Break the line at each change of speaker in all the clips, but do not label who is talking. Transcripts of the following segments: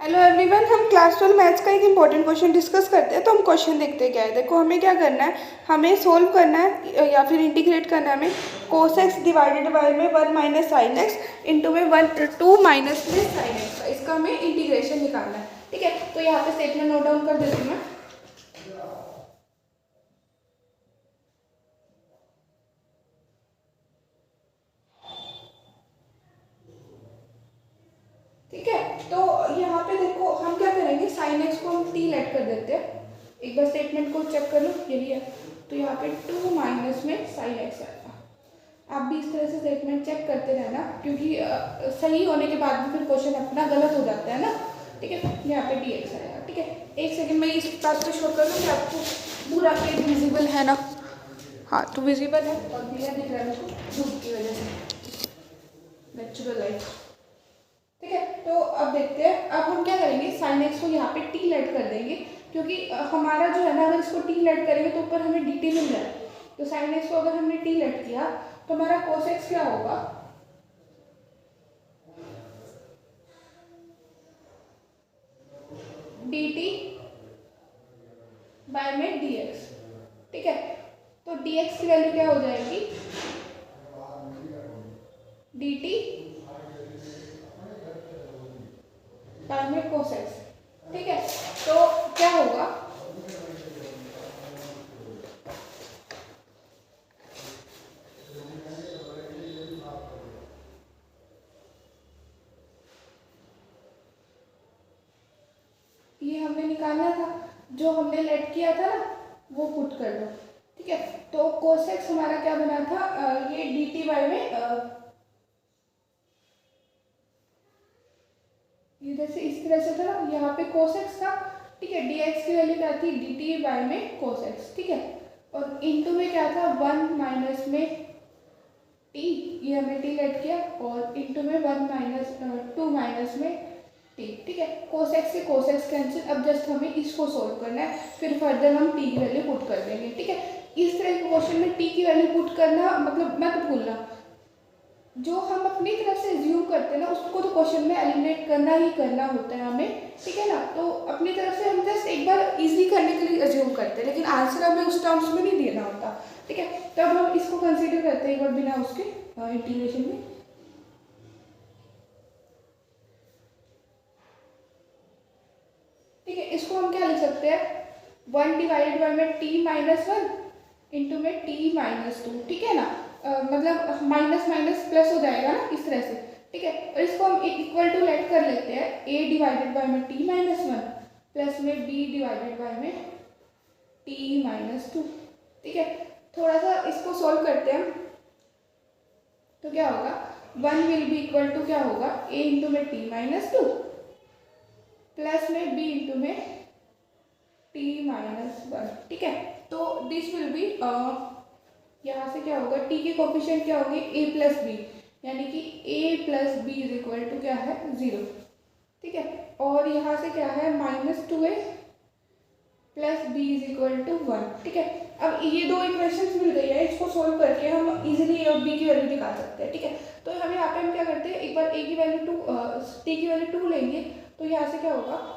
Hello everyone, हम class 12 maths का एक इंपॉर्टेंट क्वेश्चन डिस्कस करते हैं। तो हम क्वेश्चन देखते हैं क्या है। देखो, हमें क्या करना है, हमें सोल्व करना है या फिर इंटीग्रेट करना है हमें कोस एक्स डिवाइडेड बाय में 1 माइनस साइन एक्स इंटू में 2 माइनस में साइन एक्स। इसका हमें इंटीग्रेशन निकालना है। ठीक है, तो यहाँ पे स्टेटमेंट नोट डाउन कर देती हूँ मैं। ठीक है, तो यहाँ पे देखो हम क्या करेंगे, साइन एक्स को हम टी लेट कर देते हैं। एक बार स्टेटमेंट को चेक कर लो, यही है। तो यहाँ पे 2 माइनस में साइन एक्स आएगा। आप भी इस तरह से स्टेटमेंट चेक करते रहना, क्योंकि सही होने के बाद भी फिर क्वेश्चन अपना गलत हो जाता है ना। ठीक है, यहाँ पे डी एक्स आएगा। ठीक है, एक सेकंड में इस बात को शो कर लूँ कि आपको पूरा पेज विजिबल है ना। हाँ, तो विजिबल है और क्लियर दिख रहा है मुझको धूप की वजह से, नेचुरल लाइट। ठीक है, तो अब देखते हैं। अब हम क्या करेंगे, साइन एक्स को यहाँ पे टी लेट कर देंगे, क्योंकि हमारा जो है ना, अगर इसको टी लेट करेंगे तो ऊपर हमें डी टी मिल जाए। तो साइन एक्स को अगर हमने टी लेट किया तो हमारा कोस एक्स क्या होगा, डी टी बाय में डी एक्स। ठीक है, तो डी एक्स की वैल्यू क्या हो जाएगी, डी टी बाय में कोस एक्स। ठीक है, तो क्या होगा, ये हमने निकालना था, जो हमने लेट किया था ना वो पुट कर दो। ठीक है, तो कोस एक्स हमारा क्या बना था, ये डी टी बाय में इधर से इस तरह से था ना, यहाँ पे कोस एक्स था। ठीक है, डी एक्स की वैल्यू क्या थी, डी टी बाय में कोस एक्स। ठीक है, और इनटू में क्या था, 1 माइनस में टी, ये हमने टी लेट किया, और इनटू में 2 माइनस में टी। ठीक है, कोस एक्स से कोस एक्स कैंसिल। अब जस्ट हमें इसको सोल्व करना है, फिर फर्दर हम टी की वैल्यू पुट कर देंगे। ठीक है, इस तरह के क्वेश्चन में टी की वैल्यू पुट करना मतलब मत भूलना, जो हम अपनी तरफ से एज्यूम करते हैं ना उसको तो क्वेश्चन में एलिमिनेट करना ही करना होता है हमें। ठीक है ना, तो अपनी तरफ से हम जस्ट एक बार इजी करने के लिए एज्यूम करते हैं, लेकिन आंसर हमें उस टर्म्स में नहीं देना होता। ठीक है, तब हम इसको कंसीडर करते हैं एक बार बिना उसके इंटीग्रेशन में। ठीक है, इसको हम क्या लिख सकते हैं, 1 डिवाइडेड बाय में टी माइनस 1 इंटू में टी माइनस 2। ठीक है ना, मतलब माइनस माइनस प्लस हो जाएगा ना इस तरह से। ठीक है, और इसको हम इक्वल टू लेट कर लेते हैं, a डिवाइडेड बाय में टी माइनस 1 प्लस में b डिवाइडेड बाय में टी माइनस 2। ठीक है, थोड़ा सा इसको सॉल्व करते हैं हम, तो क्या होगा, 1 विल बी इक्वल टू क्या होगा, a इंटू में टी माइनस 2 प्लस में b इंटू में टी माइनस 1। ठीक है, तो दिस विल बी, यहाँ से क्या होगा, टी के कोफिशिएंट क्या होंगे, a प्लस बी, यानी कि a plus B is equal to क्या है, 0। ठीक है, और यहाँ से क्या है, -2a plus B is equal to 1। ठीक है, अब ये दो इक्वेशंस मिल गई है, इसको सोल्व करके हम इजीली a और b की वैल्यू निकाल सकते हैं। ठीक है, तो हमें यहाँ पे हम क्या करते हैं, एक बार a की वैल्यू 2, t की वैल्यू 2 लेंगे, तो यहाँ से क्या होगा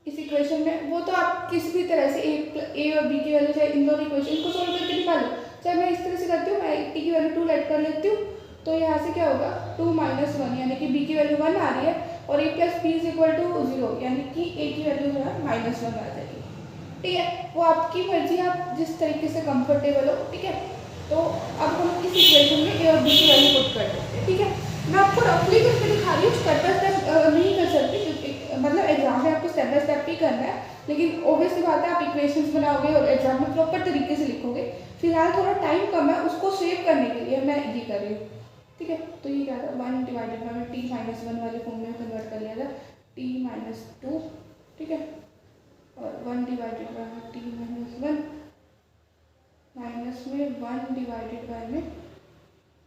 इस इक्वेशन में, वो तो आप किसी भी तरह से a और b की वैल्यू, चाहे इन दोनों इक्वेशन को सोल्व करके निकालो, चाहे मैं इस तरह से करती हूँ, मैं t की वैल्यू 2 लेट कर लेती हूँ। तो यहाँ से क्या होगा, 2 माइनस 1, यानी कि b की वैल्यू 1 आ रही है, और a plus B is equal to 0, यानी कि a की वैल्यू जो है -1 आ जाएगी। ठीक है, वो आपकी मर्जी, आप जिस तरीके से कंफर्टेबल हो। ठीक है, तो अब हम इस इक्वेशन में a और b की वैल्यू पुट कर देते हैं। ठीक है, मैं आपको रफली करके दिखा रही हूँ, स्टेप बाय स्टेप नहीं कर सकती, क्योंकि मतलब एग्जाम में आपको स्टेप बाय स्टेप ही करना है, लेकिन ऑब्वियसली बात है आप इक्वेशंस बनाओगे और एग्जाम में प्रॉपर तरीके से लिखोगे। फिलहाल थोड़ा टाइम कम है, उसको सेव करने के लिए मैं ये कर रही हूँ। ठीक है, तो ये क्या था, 1 डिवाइडेड बाय टी माइनस 1 वाले फॉर्म में कन्वर्ट कर लिया था, टी माइनस 2। ठीक है, और 1 divided by T minus 1 minus में 1 डिवाइडेड बाय में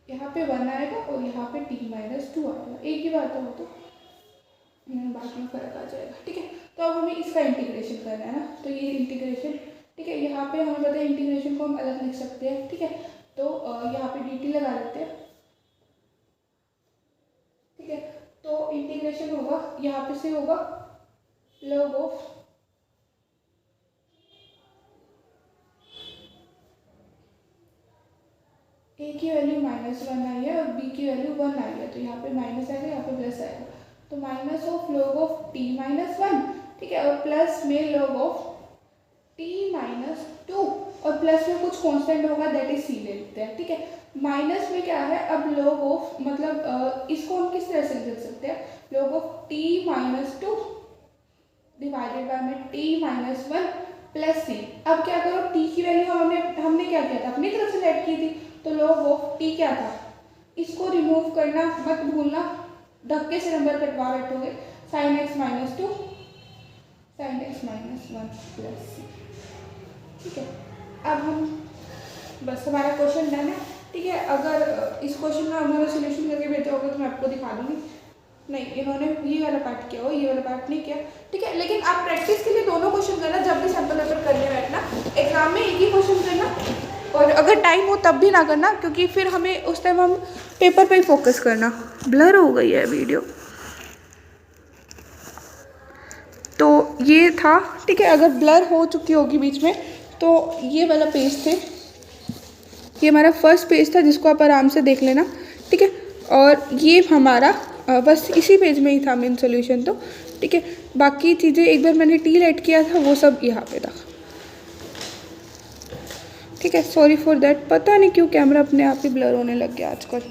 यहाँ पे 1 आएगा और यहाँ पे t माइनस 2 आएगा, एक ही बात है वो, तो बाद में फर्क आ जाएगा। ठीक है, तो अब हमें इसका इंटीग्रेशन करना है ना, तो ये इंटीग्रेशन। ठीक है, यहाँ पे हमें पता है इंटीग्रेशन को हम अलग लिख सकते हैं। ठीक है, तो यहाँ पे dt लगा देते हैं। ठीक है, तो इंटीग्रेशन होगा यहाँ पे से होगा log ऑफ a की वैल्यू -1 आई है और b की वैल्यू 1 आई है, तो यहाँ पे माइनस आएगा, यहाँ पे प्लस आएगा, तो minus of log of t -1, ठीक है, और प्लस में log ऑफ t -2, और प्लस में कुछ कांस्टेंट होगा दैट इज c ले लेते हैं, ठीक है। माइनस में क्या है, अब log ऑफ मतलब इसको हम किस तरह से लिख सकते हैं, log of t -2 divided by में t -1 प्लस c। अब क्या करो, t की वैल्यू हमने क्या किया था, अपनी तरफ से सेट की थी, तो log ऑफ t क्या था, इसको रिमूव करना मत भूलना, धक्के से नंबर कटवा बैठोगे, sin x -2 sin x -1 plus c, ठीक है। अब हम बस हमारा क्वेश्चन डन है, ठीक है। अगर इस क्वेश्चन में उन्होंने सोल्यूशन करके भेजा होगा तो मैं आपको दिखा दूंगी, नहीं इन्होंने ये वाला पार्ट किया हो, ये वाला पार्ट नहीं किया, ठीक है। लेकिन आप प्रैक्टिस के लिए दोनों क्वेश्चन करना, जब भी सैम्पल पेपर करने बैठना, एग्जाम में एक ही क्वेश्चन करना, और अगर टाइम हो तब भी ना करना, क्योंकि फिर हमें उस टाइम हम पेपर पे ही फोकस करना। ब्लर हो गई है वीडियो, तो ये था, ठीक है। अगर ब्लर हो चुकी होगी बीच में, तो ये वाला पेज थे, ये हमारा फर्स्ट पेज था जिसको आप आराम से देख लेना, ठीक है। और ये हमारा बस इसी पेज में ही था मेन सोल्यूशन, तो ठीक है। बाकी चीज़ें एक बार मैंने टी लाइट किया था, वो सब यहाँ पे था, ठीक है। सॉरी फॉर दैट, पता नहीं क्यों कैमरा अपने आप ही ब्लर होने लग गया आजकल।